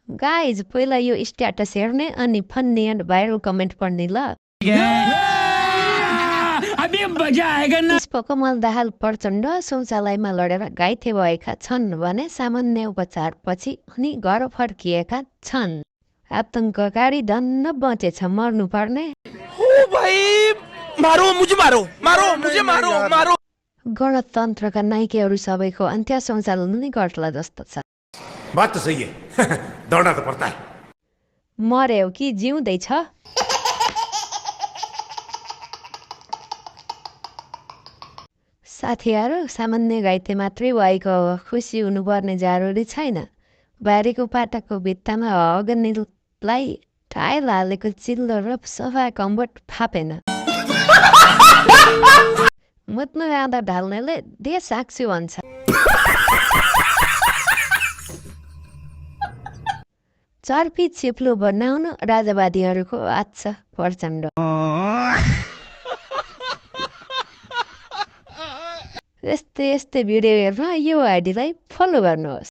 Guys पहिला यो status हेर्ने अनि फन्नी एन्ड भाइरल कमेन्ट पढ्ने ल पुष्पकमल दाहाल प्रचण्ड शौचालयमा लडेर घाइते भएका छन् भने सामान्य उपचारपछि अनि घर फर्किएका छन्। आतंककारी धन्न बचेछ मर्नु पर्ने। गणतन्त्रका नायिकाहरू सबैको अन्त्य शौचालय नै गर्ला जस्तो छ। बात तो सही है दौड़ना तो पड़ता है। मर्यो कि जिउँदैछ? साथीहरू सामान्य घाइते मात्रै भएको हो, खुसी हुनुपर्ने जरुरी छैन। बारीको पाटाको भित्तामा अग्निलाई टायल हालेको चिल्लो र सफा कम्बट फापेन। मुत्नु आँदा ढाल्नेले दे साक्छु भन्छ। चर्पी चिप्लो बनाउन राजावादीहरूको आच्छा प्रचण्ड। यस्तै भिडियो हेर्न यो आइडीलाई फलो गर्नुहोस्।